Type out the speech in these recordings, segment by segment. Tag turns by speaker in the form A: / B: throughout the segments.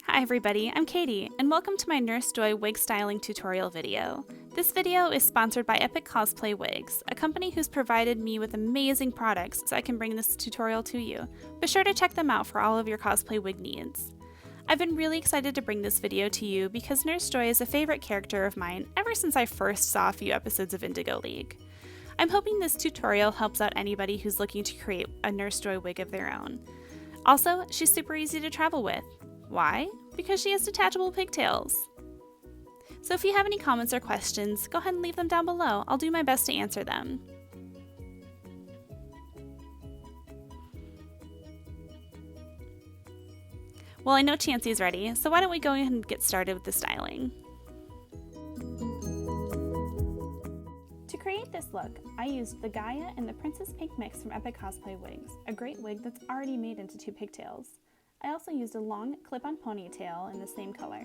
A: Hi everybody, I'm Katie, and welcome to my Nurse Joy Wig styling tutorial video. This video is sponsored by Cosplay Wigs, a company who's provided me with amazing products so I can bring this tutorial to you. Be sure to check them out for all of your cosplay wig needs. I've been really excited to bring this video to you because Nurse Joy is a favorite character of mine ever since I first saw a few episodes of Indigo League. I'm hoping this tutorial helps out anybody who's looking to create a Nurse Joy wig of their own. Also, she's super easy to travel with. Why? Because she has detachable pigtails. So if you have any comments or questions, go ahead and leave them down below. I'll do my best to answer them. Well, I know Chancey's ready, so why don't we go ahead and get started with the styling. To create this look, I used the Gaia and the Princess Pink mix from Cosplay Wigs, a great wig that's already made into two pigtails. I also used a long clip-on ponytail in the same color.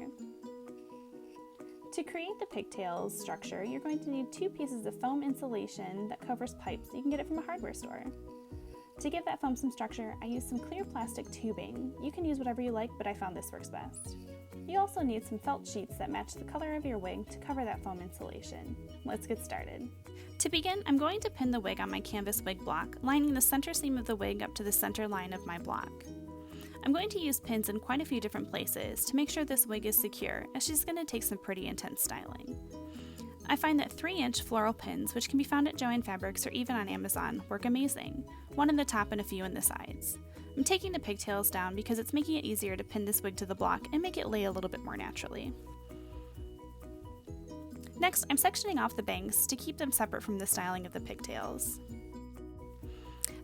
A: To create the pigtails structure, you're going to need two pieces of foam insulation that covers pipes. You can get it from a hardware store. To give that foam some structure, I used some clear plastic tubing. You can use whatever you like, but I found this works best. You also need some felt sheets that match the color of your wig to cover that foam insulation. Let's get started. To begin, I'm going to pin the wig on my canvas wig block, lining the center seam of the wig up to the center line of my block. I'm going to use pins in quite a few different places to make sure this wig is secure, as she's going to take some pretty intense styling. I find that 3-inch floral pins, which can be found at Joann Fabrics or even on Amazon, work amazing, one in the top and a few in the sides. I'm taking the pigtails down because it's making it easier to pin this wig to the block and make it lay a little bit more naturally. Next, I'm sectioning off the bangs to keep them separate from the styling of the pigtails.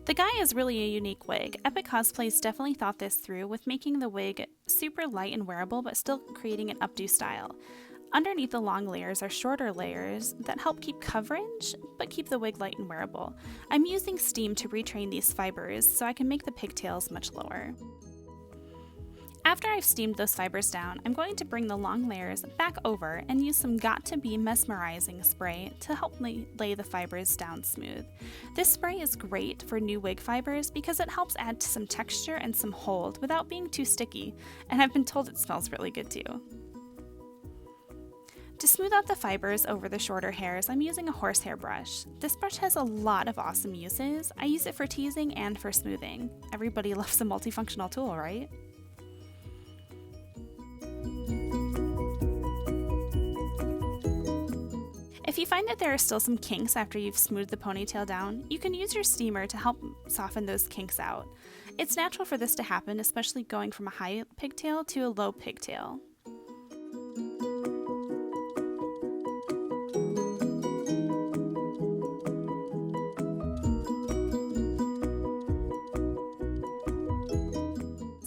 A: The Gaia is really a unique wig. Cosplays definitely thought this through with making the wig super light and wearable but still creating an updo style. Underneath the long layers are shorter layers that help keep coverage but keep the wig light and wearable. I'm using steam to retrain these fibers so I can make the pigtails much lower. After I've steamed those fibers down, I'm going to bring the long layers back over and use some Got To Be mesmerizing spray to help lay the fibers down smooth. This spray is great for new wig fibers because it helps add some texture and some hold without being too sticky, and I've been told it smells really good too. To smooth out the fibers over the shorter hairs, I'm using a horsehair brush. This brush has a lot of awesome uses. I use it for teasing and for smoothing. Everybody loves a multifunctional tool, right? If you find that there are still some kinks after you've smoothed the ponytail down, you can use your steamer to help soften those kinks out. It's natural for this to happen, especially going from a high pigtail to a low pigtail.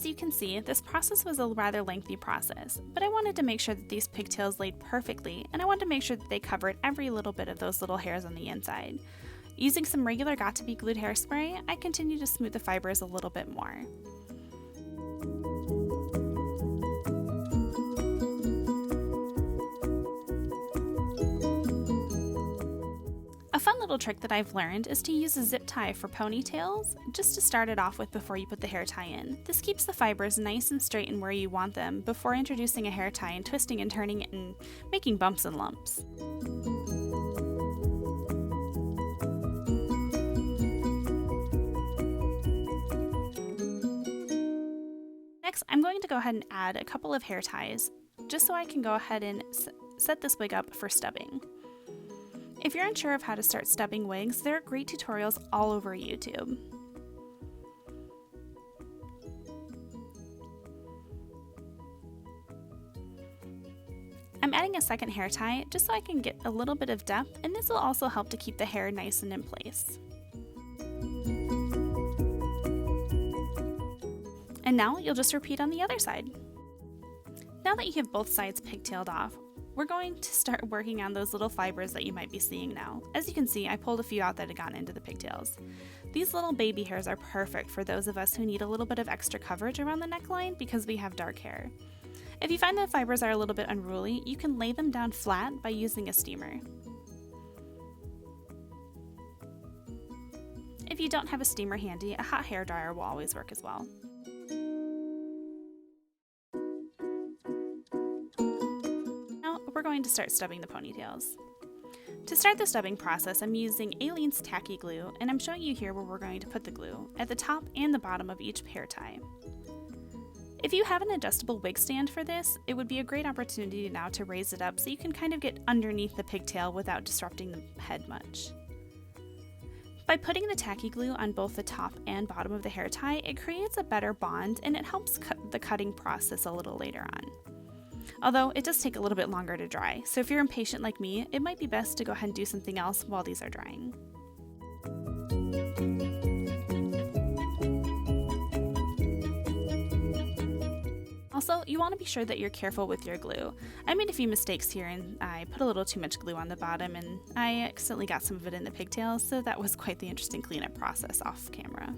A: You can see, this process was a rather lengthy process, but I wanted to make sure that these pigtails laid perfectly, and I wanted to make sure that they covered every little bit of those little hairs on the inside. Using some regular Got To Be glued hairspray, I continue to smooth the fibers a little bit more. A fun little trick that I've learned is to use a zip tie for ponytails, just to start it off with before you put the hair tie in. This keeps the fibers nice and straight and where you want them before introducing a hair tie and twisting and turning it and making bumps and lumps. Next, I'm going to go ahead and add a couple of hair ties, just so I can go ahead and set this wig up for stubbing. If you're unsure of how to start stubbing wigs, there are great tutorials all over YouTube. I'm adding a second hair tie just so I can get a little bit of depth, and this will also help to keep the hair nice and in place. And now you'll just repeat on the other side. Now that you have both sides pigtailed off, we're going to start working on those little fibers that you might be seeing now. As you can see, I pulled a few out that had gotten into the pigtails. These little baby hairs are perfect for those of us who need a little bit of extra coverage around the neckline because we have dark hair. If you find that fibers are a little bit unruly, you can lay them down flat by using a steamer. If you don't have a steamer handy, a hot hair dryer will always work as well. we're going to start stubbing the ponytails. To start the stubbing process, I'm using Aileen's tacky glue, and I'm showing you here where we're going to put the glue, at the top and the bottom of each hair tie. If you have an adjustable wig stand for this, it would be a great opportunity now to raise it up so you can kind of get underneath the pigtail without disrupting the head much. By putting the tacky glue on both the top and bottom of the hair tie, it creates a better bond and it helps cut the cutting process a little later on. Although it does take a little bit longer to dry, so if you're impatient like me, it might be best to go ahead and do something else while these are drying. Also, you want to be sure that you're careful with your glue. I made a few mistakes here and I put a little too much glue on the bottom and I accidentally got some of it in the pigtails, so that was quite the interesting cleanup process off camera.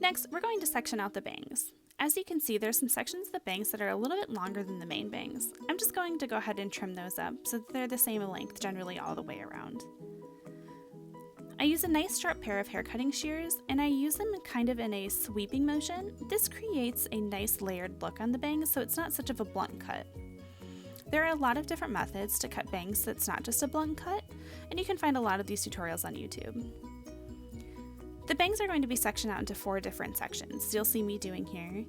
A: Next, we're going to section out the bangs. As you can see, there's some sections of the bangs that are a little bit longer than the main bangs. I'm just going to go ahead and trim those up so that they're the same length generally all the way around. I use a nice sharp pair of hair cutting shears and I use them kind of in a sweeping motion. This creates a nice layered look on the bangs so it's not such of a blunt cut. There are a lot of different methods to cut bangs so it's not just a blunt cut, and you can find a lot of these tutorials on YouTube. The bangs are going to be sectioned out into 4 different sections, you'll see me doing here.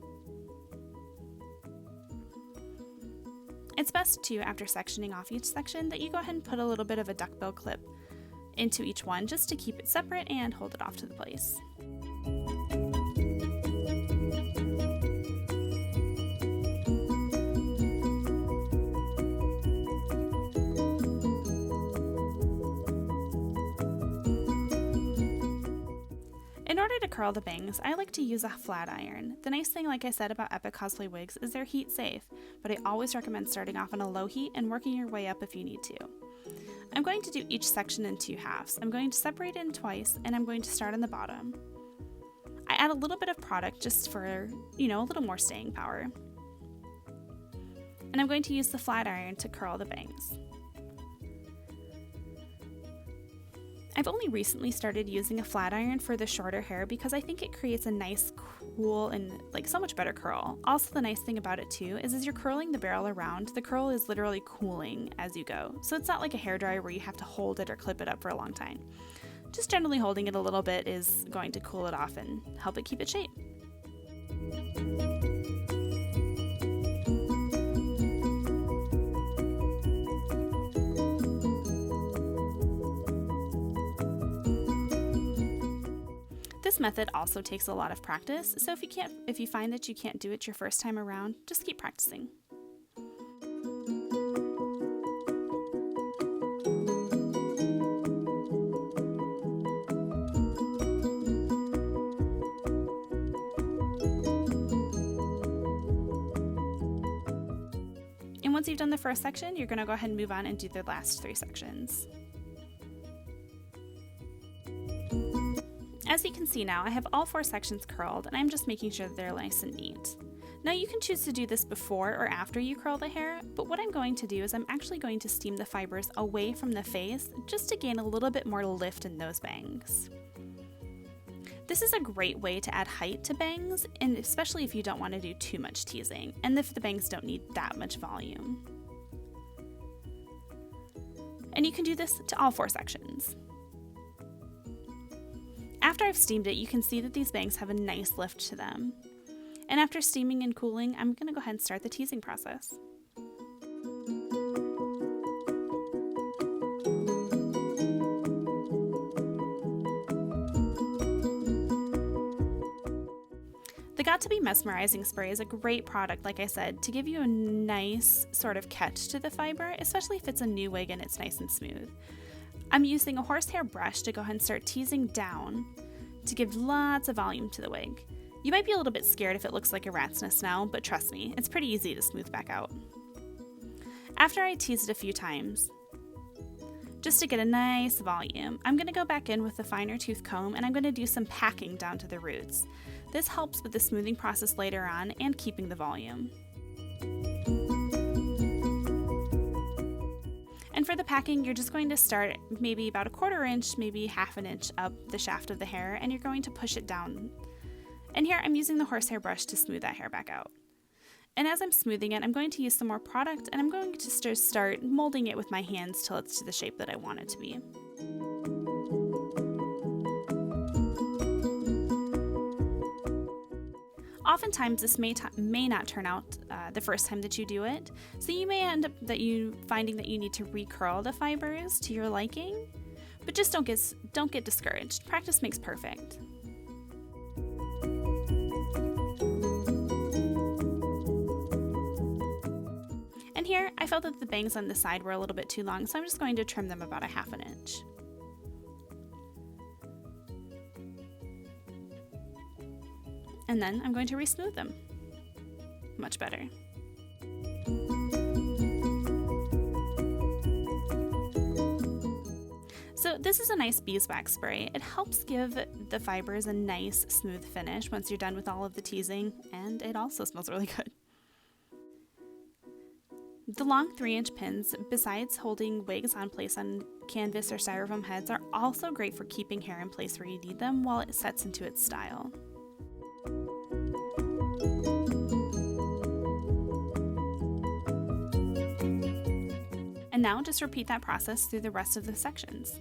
A: It's best too, after sectioning off each section, that you go ahead and put a little bit of a duckbill clip into each one just to keep it separate and hold it off to the place. In order to curl the bangs, I like to use a flat iron. The nice thing, like I said about Epic Cosplay wigs, is they're heat safe, but I always recommend starting off on a low heat and working your way up if you need to. I'm going to do each section in 2 halves. I'm going to separate it in twice, and I'm going to start on the bottom. I add a little bit of product just for, a little more staying power. And I'm going to use the flat iron to curl the bangs. I've only recently started using a flat iron for the shorter hair because I think it creates a nice, cool, and so much better curl. Also, the nice thing about it too is as you're curling the barrel around, the curl is literally cooling as you go. So it's not like a hairdryer where you have to hold it or clip it up for a long time. Just generally holding it a little bit is going to cool it off and help it keep its shape. This method also takes a lot of practice, so if you find that you can't do it your first time around, just keep practicing. And once you've done the first section, you're going to go ahead and move on and do the last 3 sections. As you can see now, I have all 4 sections curled, and I'm just making sure that they're nice and neat. Now you can choose to do this before or after you curl the hair, but what I'm going to do is I'm actually going to steam the fibers away from the face just to gain a little bit more lift in those bangs. This is a great way to add height to bangs, and especially if you don't want to do too much teasing, and if the bangs don't need that much volume. And you can do this to all 4 sections. After I've steamed it, you can see that these bangs have a nice lift to them. And after steaming and cooling, I'm going to go ahead and start the teasing process. The Got to Be Mesmerizing spray is a great product, like I said, to give you a nice sort of catch to the fiber, especially if it's a new wig and it's nice and smooth. I'm using a horsehair brush to go ahead and start teasing down to give lots of volume to the wig. You might be a little bit scared if it looks like a rat's nest now, but trust me, it's pretty easy to smooth back out. After I tease it a few times, just to get a nice volume, I'm going to go back in with the finer tooth comb and I'm going to do some packing down to the roots. This helps with the smoothing process later on and keeping the volume. And for the packing, you're just going to start maybe about 1/4 inch, maybe 1/2 inch up the shaft of the hair, and you're going to push it down. And here I'm using the horsehair brush to smooth that hair back out. And as I'm smoothing it, I'm going to use some more product and I'm going to start molding it with my hands till it's to the shape that I want it to be. Oftentimes this may not turn out the first time that you do it, so you may end up finding that you need to recurl the fibers to your liking, but just don't get discouraged. Practice makes perfect. And here I felt that the bangs on the side were a little bit too long, so I'm just going to trim them about 1/2 inch. And then I'm going to re-smooth them. Much better. So this is a nice beeswax spray. It helps give the fibers a nice smooth finish once you're done with all of the teasing, and it also smells really good. The long 3-inch pins, besides holding wigs on place on canvas or styrofoam heads, are also great for keeping hair in place where you need them while it sets into its style. And now just repeat that process through the rest of the sections.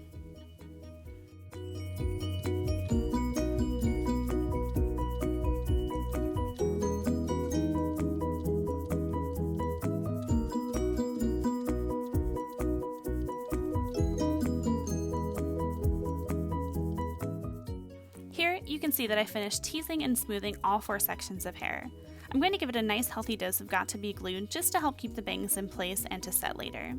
A: Here you can see that I finished teasing and smoothing all 4 sections of hair. I'm going to give it a nice healthy dose of Got2b glue just to help keep the bangs in place and to set later.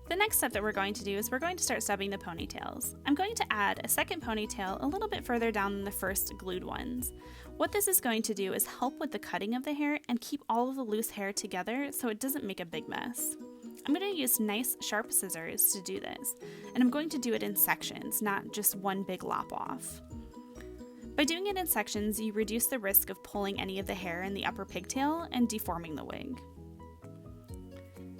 A: The next step that we're going to do is we're going to start stubbing the ponytails. I'm going to add a second ponytail a little bit further down than the first glued ones. What this is going to do is help with the cutting of the hair and keep all of the loose hair together so it doesn't make a big mess. I'm going to use nice sharp scissors to do this, and I'm going to do it in sections, not just one big lop off. By doing it in sections, you reduce the risk of pulling any of the hair in the upper pigtail and deforming the wig.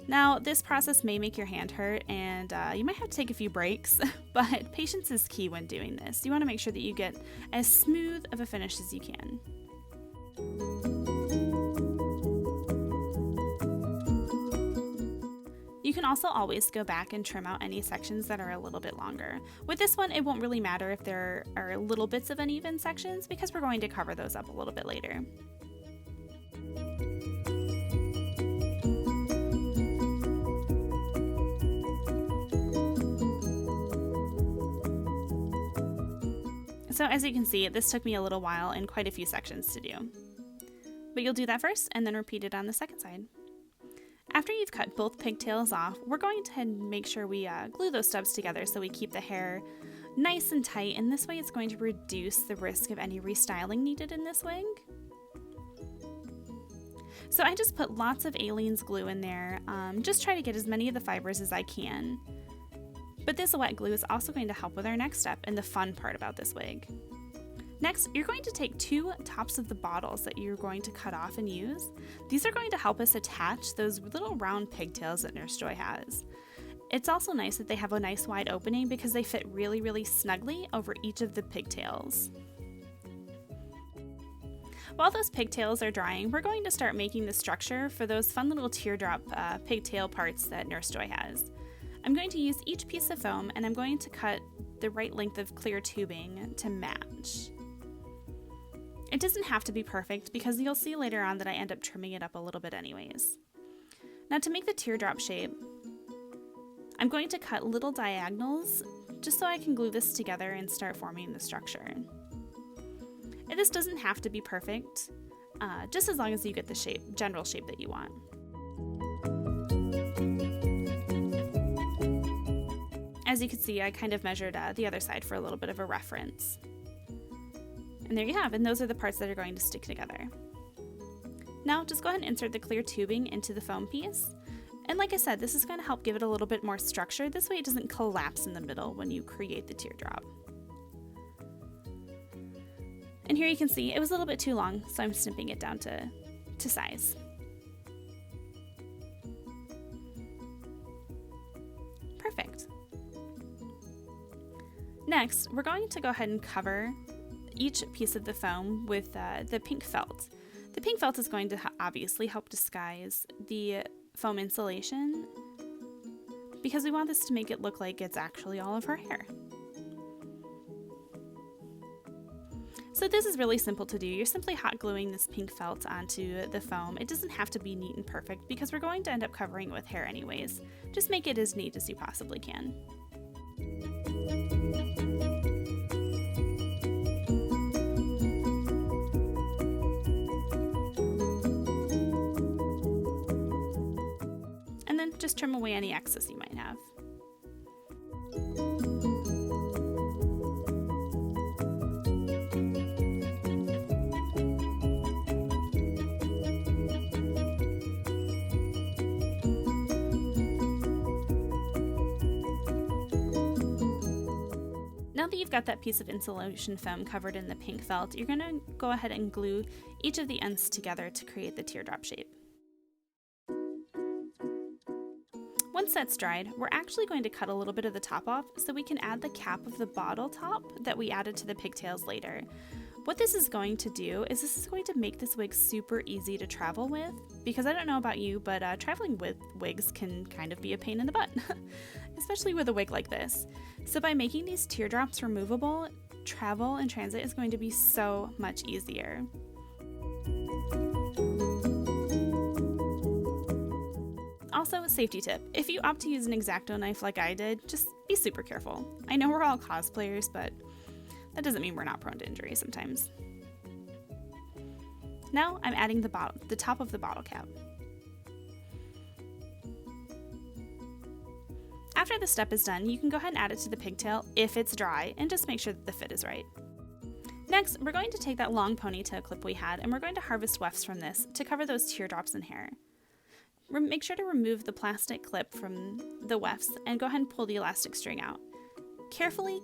A: Now, this process may make your hand hurt and you might have to take a few breaks, but patience is key when doing this. You want to make sure that you get as smooth of a finish as you can. You can also always go back and trim out any sections that are a little bit longer. With this one, it won't really matter if there are little bits of uneven sections because we're going to cover those up a little bit later. So as you can see, this took me a little while and quite a few sections to do. But you'll do that first and then repeat it on the second side. After you've cut both pigtails off, we're going to make sure we glue those stubs together so we keep the hair nice and tight, and this way it's going to reduce the risk of any restyling needed in this wig. So I just put lots of Aileen's glue in there, just try to get as many of the fibers as I can. But this wet glue is also going to help with our next step and the fun part about this wig. Next, you're going to take 2 tops of the bottles that you're going to cut off and use. These are going to help us attach those little round pigtails that Nurse Joy has. It's also nice that they have a nice wide opening because they fit really, really snugly over each of the pigtails. While those pigtails are drying, we're going to start making the structure for those fun little teardrop pigtail parts that Nurse Joy has. I'm going to use each piece of foam and I'm going to cut the right length of clear tubing to match. It doesn't have to be perfect because you'll see later on that I end up trimming it up a little bit anyways. Now to make the teardrop shape, I'm going to cut little diagonals just so I can glue this together and start forming the structure. And this doesn't have to be perfect, just as long as you get the general shape that you want. As you can see, I kind of measured the other side for a little bit of a reference. And there you have, and those are the parts that are going to stick together. Now just go ahead and insert the clear tubing into the foam piece. And like I said, this is going to help give it a little bit more structure. This way it doesn't collapse in the middle when you create the teardrop. And here you can see it was a little bit too long, so I'm snipping it down to size. Perfect. Next, we're going to go ahead and cover each piece of the foam with the pink felt. The pink felt is going to obviously help disguise the foam insulation because we want this to make it look like it's actually all of her hair. So this is really simple to do. You're simply hot gluing this pink felt onto the foam. It doesn't have to be neat and perfect because we're going to end up covering it with hair anyways. Just make it as neat as you possibly can. And then just trim away any excess you might have. Now that you've got that piece of insulation foam covered in the pink felt, you're going to go ahead and glue each of the ends together to create the teardrop shape. Once that's dried, we're actually going to cut a little bit of the top off so we can add the cap of the bottle top that we added to the pigtails later. What this is going to do is this is going to make this wig super easy to travel with, because I don't know about you, but traveling with wigs can kind of be a pain in the butt, especially with a wig like this. So by making these teardrops removable, travel and transit is going to be so much easier. Also, safety tip, if you opt to use an X-Acto knife like I did, just be super careful. I know we're all cosplayers, but that doesn't mean we're not prone to injury sometimes. Now I'm adding the top of the bottle cap. After this step is done, you can go ahead and add it to the pigtail if it's dry and just make sure that the fit is right. Next, we're going to take that long ponytail clip we had and we're going to harvest wefts from this to cover those teardrops in hair. Make sure to remove the plastic clip from the wefts and go ahead and pull the elastic string out. Carefully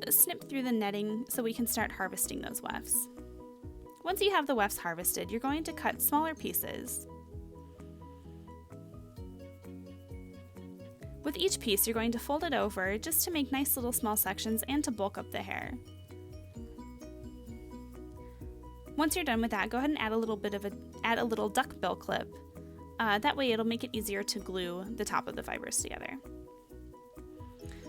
A: snip through the netting so we can start harvesting those wefts. Once you have the wefts harvested, you're going to cut smaller pieces. With each piece, you're going to fold it over just to make nice little small sections and to bulk up the hair. Once you're done with that, go ahead and add a little duckbill clip. That way it'll make it easier to glue the top of the fibers together.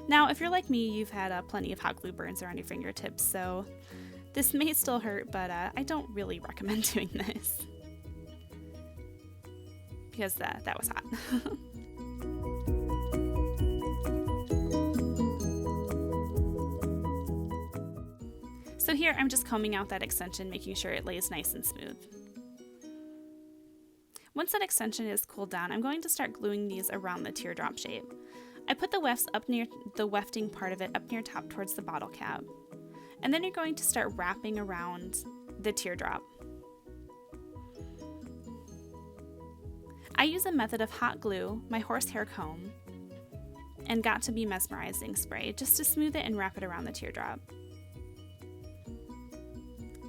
A: Now, if you're like me, you've had plenty of hot glue burns around your fingertips, so this may still hurt, but I don't really recommend doing this because that was hot. So here I'm just combing out that extension, making sure it lays nice and smooth. Once that extension is cooled down, I'm going to start gluing these around the teardrop shape. I put the wefts up near the wefting part of it up near top towards the bottle cap. And then you're going to start wrapping around the teardrop. I use a method of hot glue, my horsehair comb, and Got to Be Mesmerizing spray just to smooth it and wrap it around the teardrop.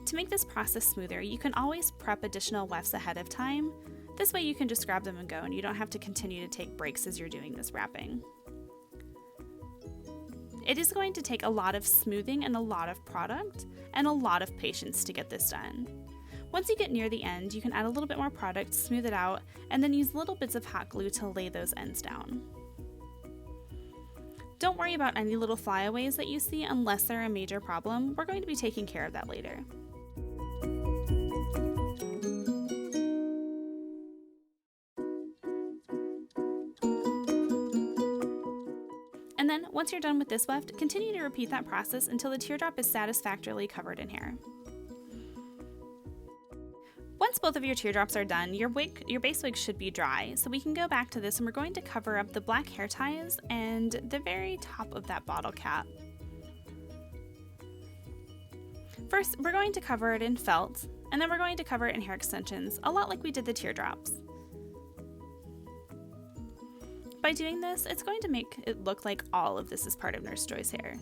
A: To make this process smoother, you can always prep additional wefts ahead of time. This way you can just grab them and go and you don't have to continue to take breaks as you're doing this wrapping. It is going to take a lot of smoothing and a lot of product and a lot of patience to get this done. Once you get near the end, you can add a little bit more product, smooth it out, and then use little bits of hot glue to lay those ends down. Don't worry about any little flyaways that you see unless they're a major problem. We're going to be taking care of that later. And then, once you're done with this weft, continue to repeat that process until the teardrop is satisfactorily covered in hair. Once both of your teardrops are done, your base wig should be dry, so we can go back to this and we're going to cover up the black hair ties and the very top of that bottle cap. First, we're going to cover it in felt, and then we're going to cover it in hair extensions, a lot like we did the teardrops. By doing this, it's going to make it look like all of this is part of Nurse Joy's hair.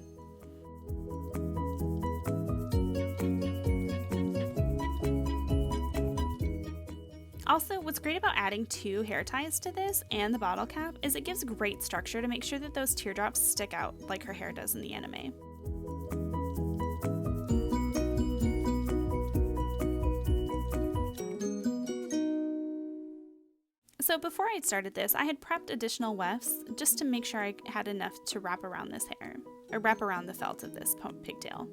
A: Also, what's great about adding 2 hair ties to this and the bottle cap is it gives great structure to make sure that those teardrops stick out like her hair does in the anime. So before I started this, I had prepped additional wefts just to make sure I had enough to wrap around this hair, or wrap around the felt of this pigtail.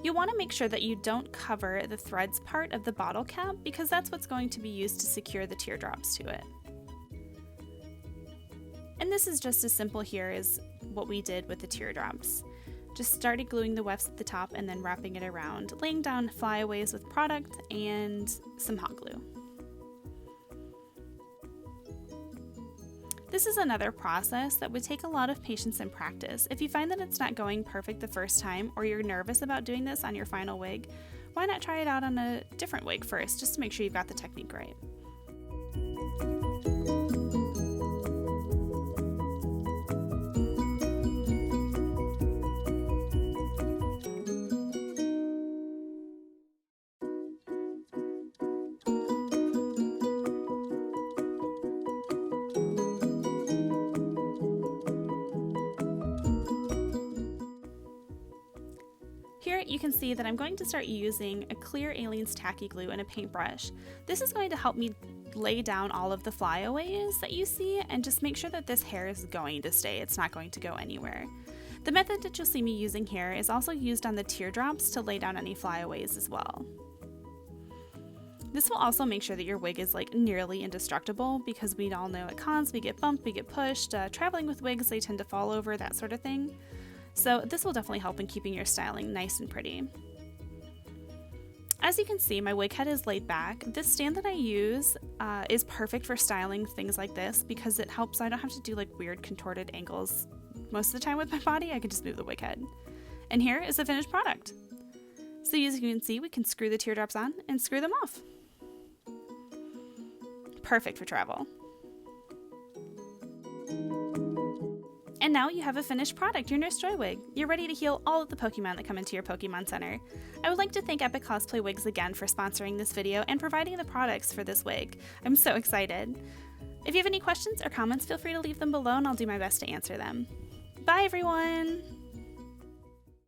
A: You want to make sure that you don't cover the threads part of the bottle cap because that's what's going to be used to secure the teardrops to it. And this is just as simple here as what we did with the teardrops. Just started gluing the wefts at the top and then wrapping it around, laying down flyaways with product and some hot glue. This is another process that would take a lot of patience and practice. If you find that it's not going perfect the first time or you're nervous about doing this on your final wig, why not try it out on a different wig first just to make sure you've got the technique right. Here you can see that I'm going to start using a clear Aileen's tacky glue and a paintbrush. This is going to help me lay down all of the flyaways that you see and just make sure that this hair is going to stay. It's not going to go anywhere. The method that you'll see me using here is also used on the teardrops to lay down any flyaways as well. This will also make sure that your wig is like nearly indestructible because we all know at cons we get bumped, we get pushed, traveling with wigs they tend to fall over, that sort of thing. So this will definitely help in keeping your styling nice and pretty. As you can see, my wig head is laid back. This stand that I use is perfect for styling things like this because it helps so I don't have to do like weird contorted angles most of the time with my body. I can just move the wig head. And here is the finished product. So as you can see, we can screw the teardrops on and screw them off. Perfect for travel. And now you have a finished product, your Nurse Joy Wig. You're ready to heal all of the Pokemon that come into your Pokemon Center. I would like to thank Epic Cosplay Wigs again for sponsoring this video and providing the products for this wig. I'm so excited. If you have any questions or comments, feel free to leave them below and I'll do my best to answer them. Bye everyone!